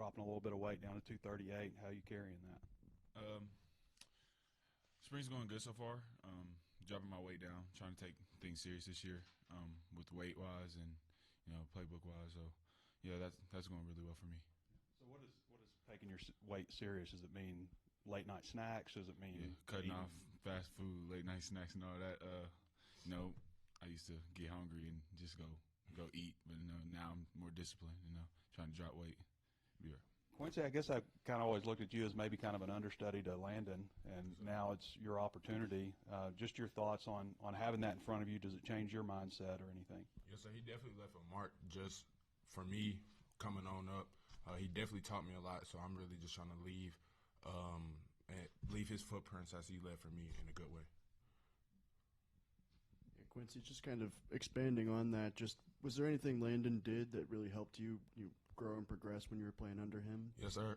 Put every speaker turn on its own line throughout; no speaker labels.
dropping a little bit of weight down to 238. How are you carrying that?
Spring's going good so far. Dropping my weight down, trying to take things serious this year with weight-wise and, playbook-wise. So, yeah, that's going really well for me.
So what is taking your weight serious? Does it mean late-night snacks? Does it mean
cutting off fast food, late-night snacks and all that? I used to get hungry and just go eat. But, now I'm more disciplined, trying to drop weight. Be right.
Quincy, I guess I kind of always looked at you as maybe kind of an understudy to Landon, and now it's your opportunity. Just your thoughts on having that in front of you. Does it change your mindset or anything?
Yes, sir. He definitely left a mark just for me coming on up. He definitely taught me a lot, so I'm really just trying to leave his footprints as he left for me in a good way.
Yeah, Quincy, just kind of expanding on that, just was there anything Landon did that really helped you grow and progress when you were playing under him?
Yes, sir.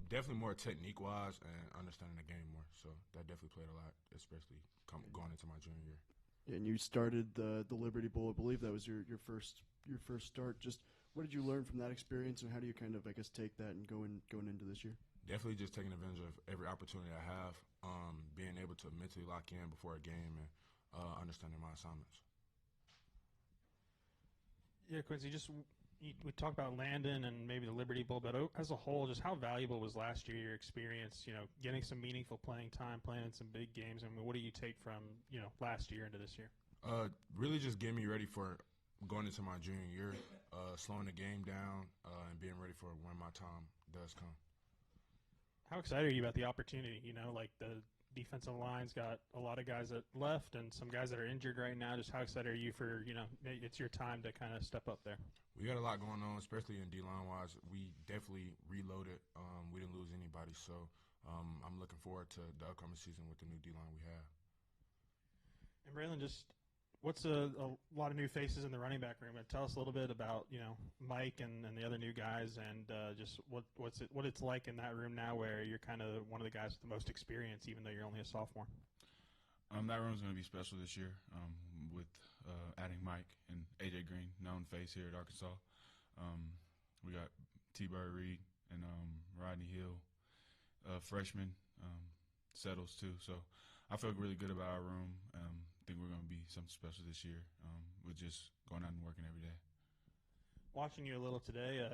Definitely more technique-wise and understanding the game more. So that definitely played a lot, especially going into my junior year.
Yeah, and you started the Liberty Bowl. I believe that was your first start. Just what did you learn from that experience, and how do you kind of, I guess, take that and going into this year?
Definitely just taking advantage of every opportunity I have, being able to mentally lock in before a game and understanding my assignments.
Yeah, Quincy, we talked about Landon and maybe the Liberty Bowl, but as a whole, just how valuable was last year, your experience, getting some meaningful playing time, playing in some big games? I mean, what do you take from, last year into this year?
Really just getting me ready for going into my junior year, slowing the game down, and being ready for when my time does come.
How excited are you about the opportunity? Like the defensive line's got a lot of guys that left and some guys that are injured right now. Just how excited are you for, it's your time to kind of step up there?
We got a lot going on, especially in D-line wise. We definitely reloaded. We didn't lose anybody, so I'm looking forward to the upcoming season with the new D-line we have.
And Braylen, just what's a lot of new faces in the running back room? Tell us a little bit about Mike and the other new guys, and just what it's like in that room now, where you're kind of one of the guys with the most experience, even though you're only a sophomore.
That room's going to be special this year with adding Mike and AJ Green, known face here at Arkansas. We got T-Bird Reed and Rodney Hill, freshman, Settles too. So I feel really good about our room. I think we're going to be something special this year. We're just going out and working every day.
Watching you a little today,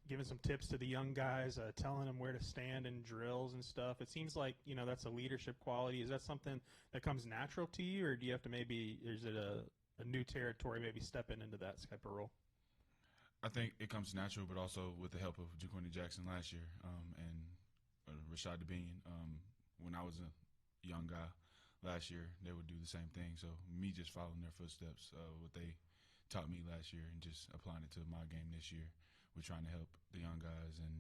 giving some tips to the young guys, telling them where to stand in drills and stuff. It seems like, that's a leadership quality. Is that something that comes natural to you, or do you have to is it a new territory, maybe stepping into that type of role?
I think it comes natural, but also with the help of Jaquincy Jackson last year and Rashad Devine. When I was a young guy last year, they would do the same thing. So me just following their footsteps, what they taught me last year, and just applying it to my game this year. We're trying to help the young guys and,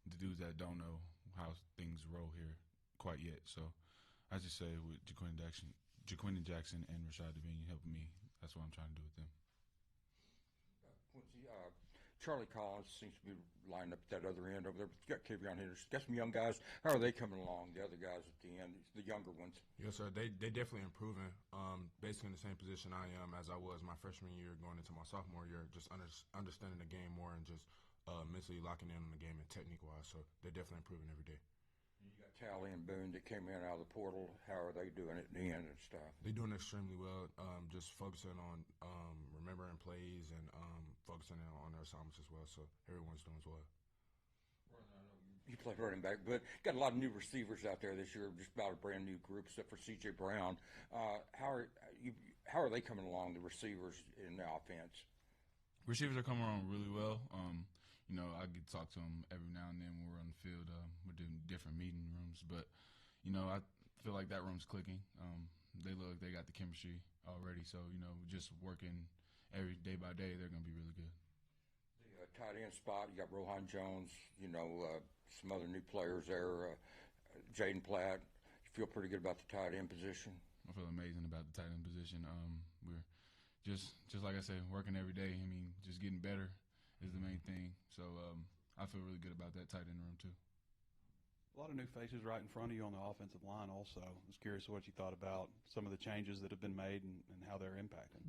the dudes that don't know how things roll here quite yet. So I just say with Jaquincy Jackson and Rashad Devine helping me, that's what I'm trying to do with them.
Quincy, Charlie Collins seems to be lined up at that other end over there. But you got Kavion Henderson, got some young guys. How are they coming along? The other guys at the end, the younger ones.
Yes, sir. They definitely improving. Basically in the same position I am as I was my freshman year, going into my sophomore year, just understanding the game more and just mentally locking in on the game and technique wise. So they're definitely improving every day.
You got Tally and Boone that came in out of the portal. How are they doing at the end and stuff?
They're doing extremely well. Just focusing on remembering plays and focusing on their assignments as well. So everyone's doing as well.
You play running back, but got a lot of new receivers out there this year. Just about a brand new group, except for C.J. Brown. How are they coming along? The receivers in the offense.
Receivers are coming along really well. I get to talk to them every now and then when we're on the field. We're doing different meeting rooms, but I feel like that room's clicking. They look like they got the chemistry already. So just working every day by day, they're going to be really good.
The tight end spot, you got Rohan Jones. Some other new players there. Jaden Platt. You feel pretty good about the tight end position?
I feel amazing about the tight end position. We're just like I said, working every day. I mean, just getting better is the main thing. So I feel really good about that tight end room too.
A lot of new faces right in front of you on the offensive line also. I was curious what you thought about some of the changes that have been made and how they're impacting.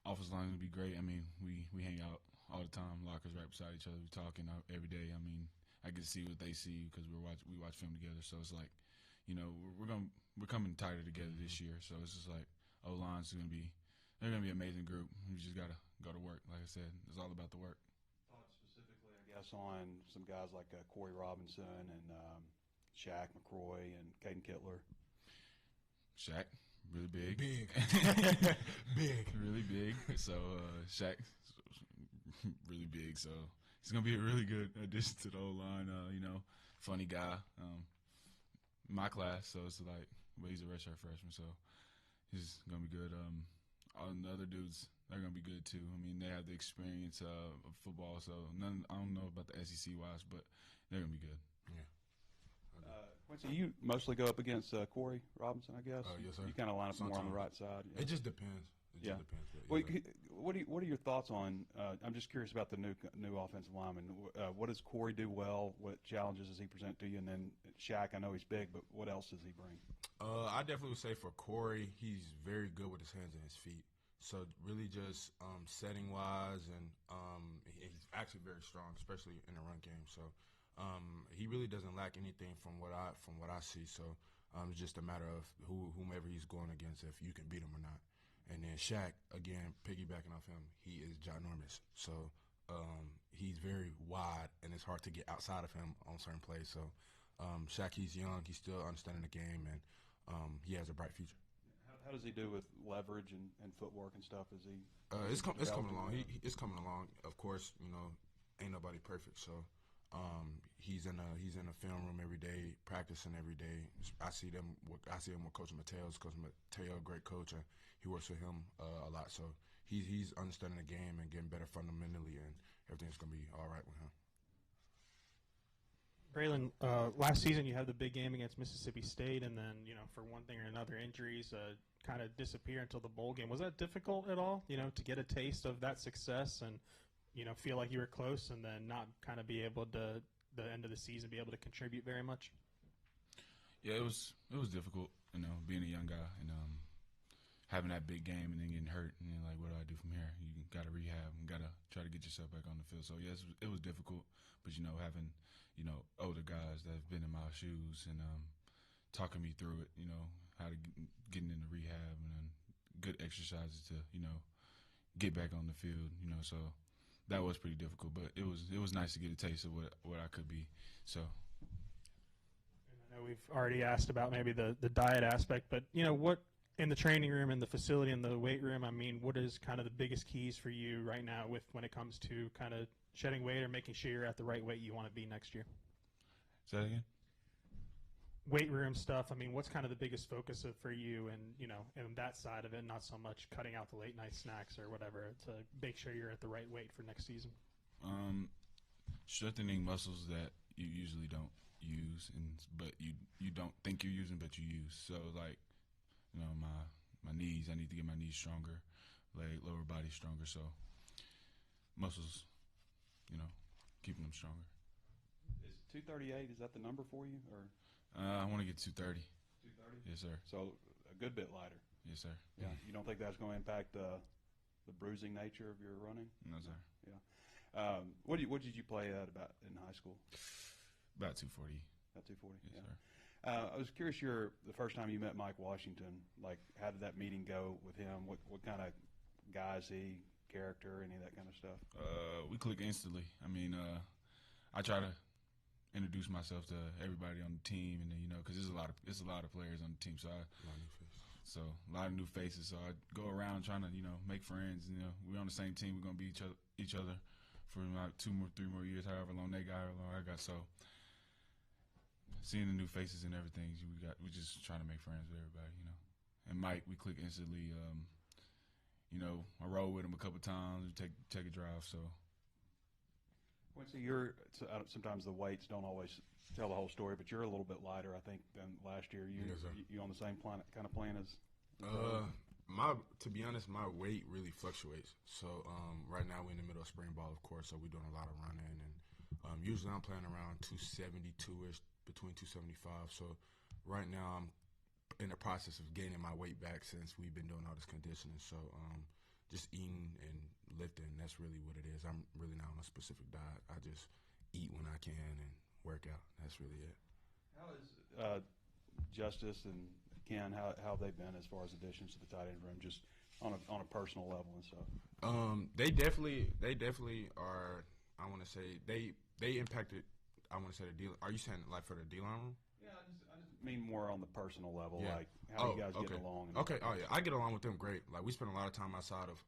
Offensive line would be great. I mean, we hang out all the time. Lockers right beside each other. We talking every day. I mean, I get to see what they see because we watch film together. So it's like, you know, we're coming tighter together this year. So it's just like O-line's they're gonna be an amazing group. We just gotta go to work. Like I said, it's all about the work.
Thoughts specifically, I guess, on some guys like Corey Robinson and Shaq McCroy and Caden Kittler.
Shaq, really big.
Big.
Really big. So Shaq, really big. So he's gonna be a really good addition to the O-line. You know, funny guy. My class, so it's like, but he's a redshirt freshman, so he's gonna be good. All the other dudes, they're gonna be good too. I mean, they have the experience of football, so I don't know about the SEC wise, but they're gonna be good.
Yeah.
Quincy, you mostly go up against Corey Robinson, I guess.
Yes, sir.
You kind of line up more on the right side.
It just depends. It
Yeah.
just depends. But,
Well,
yeah,
what are your thoughts on? I'm just curious about the new offensive lineman. What does Corey do well? What challenges does he present to you? And then Shaq, I know he's big, but what else does he bring?
I definitely would say for Corey, he's very good with his hands and his feet. So really just setting wise, and he's actually very strong, especially in the run game. So he really doesn't lack anything from what I see. So it's just a matter of whomever he's going against, if you can beat him or not. And then Shaq, again, piggybacking off him, he is ginormous. So he's very wide, and it's hard to get outside of him on certain plays. So Shaq, he's young, he's still understanding the game, and he has a bright future.
How does he do with leverage and footwork and stuff? Is he?
It's coming along. It's coming along. Of course, you know, ain't nobody perfect. So he's in a film room every day, practicing every day. I see him with Coach Mateo's. Coach Mateo, great coach, and he works with him a lot. So he's understanding the game and getting better fundamentally, and everything's gonna be all right with him.
Braylen, last season you had the big game against Mississippi State, and then, you know, for one thing or another, injuries kind of disappear until the bowl game. Was that difficult at all, you know, to get a taste of that success and, you know, feel like you were close and then not kind of be able to, the end of the season, be able to contribute very much?
Yeah, it was difficult, you know, being a young guy and having that big game and then getting hurt, and then like, what do I do from here? You got to rehab and got to try to get yourself back on the field. So yes, it was difficult, but you know, having, you know, older guys that have been in my shoes and talking me through it, you know, how to getting into rehab and then good exercises to, you know, get back on the field, you know. So that was pretty difficult, but it was nice to get a taste of what I could be. So.
I know we've already asked about maybe the diet aspect, but, you know, what in the training room and the facility and the weight room, I mean, what is kind of the biggest keys for you right now when it comes to kind of shedding weight or making sure you're at the right weight you want to be next year?
Say that again?
Weight room stuff, I mean, what's kind of the biggest focus for you and, you know, and that side of it, not so much cutting out the late night snacks or whatever, to make sure you're at the right weight for next season?
Strengthening muscles that you usually don't use, but you don't think you're using, but you use. So, like, you know, my knees, I need to get my knees stronger, lower body stronger. So muscles, you know, keeping them stronger.
Is 238? Is that the number for you, or?
I want to get 230.
230.
Yes, sir.
So a good bit lighter.
Yes, sir.
Yeah. You don't think that's going to impact the bruising nature of your running?
No, sir.
Yeah. What did you play at about in high school?
About 240.
About 240.
Yes,
yeah.
sir.
I was curious. The first time you met Mike Washington, like, how did that meeting go with him? What kind of guy is he? Character, any of that kind of stuff?
We click instantly. I mean, I try to introduce myself to everybody on the team, and then, you know, because there's a lot of players on the team, so a lot of new faces. So I go around trying to, you know, make friends. You know, we're on the same team. We're gonna be each other for like 3 more years, however long they got, however long I got. So seeing the new faces and everything, we just trying to make friends with everybody, you know. And Mike, we click instantly. You know, I rode with him a couple times. We take a drive. So,
Quincy, sometimes the weights don't always tell the whole story, but you're a little bit lighter, I think, than last year.
Yes, sir.
You on the same kind of plan as?
To be honest, my weight really fluctuates. So right now we're in the middle of spring ball, of course, so we're doing a lot of running, and usually I'm playing around 272-ish, between 275. So right now I'm in the process of gaining my weight back since we've been doing all this conditioning. So just eating and lifting. That's really what it is. I'm really not on a specific diet. I just eat when I can and work out. That's really it.
How is Justice and Ken, how have they been as far as additions to the tight end room, just on a personal level and stuff?
They definitely are. I want to say they impacted. I want to say the deal. Are you saying like for the D-line room?
Yeah, I just mean more on the personal level,
Yeah.
like how you guys get along.
Okay. Oh yeah, I get along with them great. Like we spend a lot of time outside of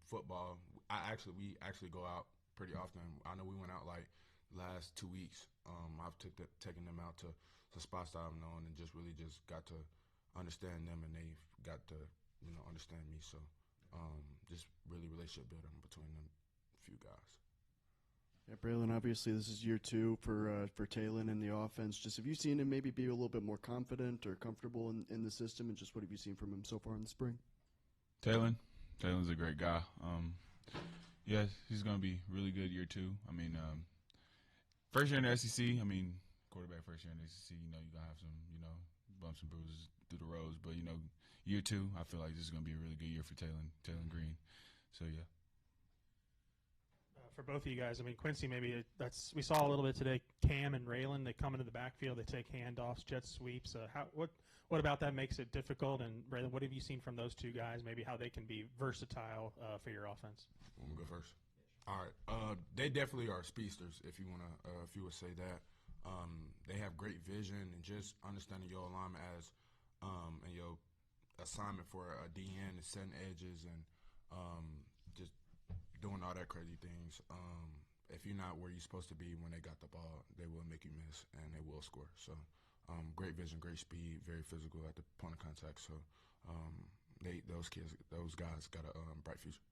football. We actually go out pretty often. I know we went out like last 2 weeks. I've taken them out to spots that I've known and just really just got to understand them, and they've got to understand me. So just really relationship building between them few guys.
Yeah, Braylen, obviously this is year 2 for Taylon in the offense. Just have you seen him maybe be a little bit more confident or comfortable in the system, and just what have you seen from him so far in the spring?
Taylon's a great guy. Yeah, he's going to be really good year 2. I mean, first year in the SEC, quarterback first year in the SEC, you're going to have some, bumps and bruises through the roads. But, year 2, I feel like this is going to be a really good year for Taylon Green. So, yeah.
For both of you guys, Quincy, maybe we saw a little bit today. Cam and Raylan, they come into the backfield, they take handoffs, jet sweeps. What about that makes it difficult? And Braylen, what have you seen from those two guys? Maybe how they can be versatile for your offense.
Want me to go first? All right. They definitely are speedsters, if you would say that. They have great vision and just understanding your alignment and your assignment for a DN and setting edges and just doing all that crazy things. If you're not where you're supposed to be when they got the ball, they will make you miss and they will score. So great vision, great speed, very physical at the point of contact. So those guys got a bright future.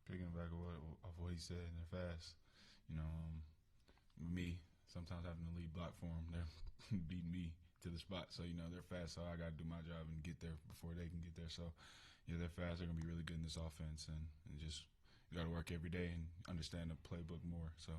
Picking back off what he said, and they're fast. Me, sometimes having to lead block for them, they're beating me to the spot. So, they're fast, so I got to do my job and get there before they can get there. So, yeah, they're fast. They're going to be really good in this offense, and just you got to work every day and understand the playbook more. So,